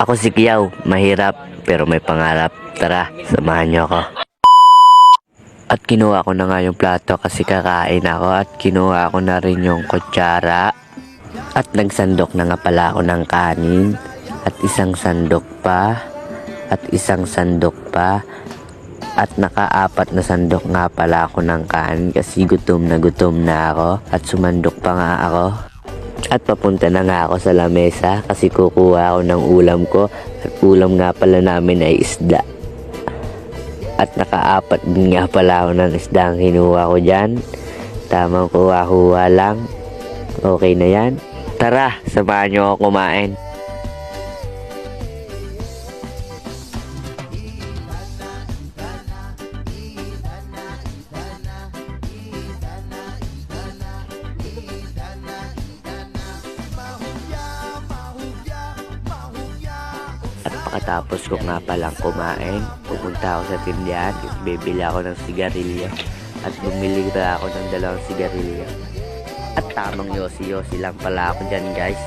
Ako si Kiyaw, mahirap pero may pangarap. Tara, samahan niyo ako. At kinuha ko na nga yung plato kasi kakain ako at kinuha ko na rin yung kutsara. At nagsandok na nga pala ako ng kanin at isang sandok pa at isang sandok pa. At nakaapat na sandok nga pala ako ng kanin kasi gutom na ako at sumandok pa nga ako. At papunta na nga ako sa lamesa kasi kukuha ako ng ulam ko at ulam nga pala namin ay isda. At nakaapat din nga pala ako ng isda ang kinuha ko dyan. Tamang kuha-kuha lang. Okay na yan. Tara, samahan nyo ako kumain. At pagkatapos ko nga palang kumain, pupunta ako sa tindahan at bibili ako ng sigarilyo. At bumili na ako ng 2 sigarilyo. At tamang yosi-yosi lang pala ako dyan guys.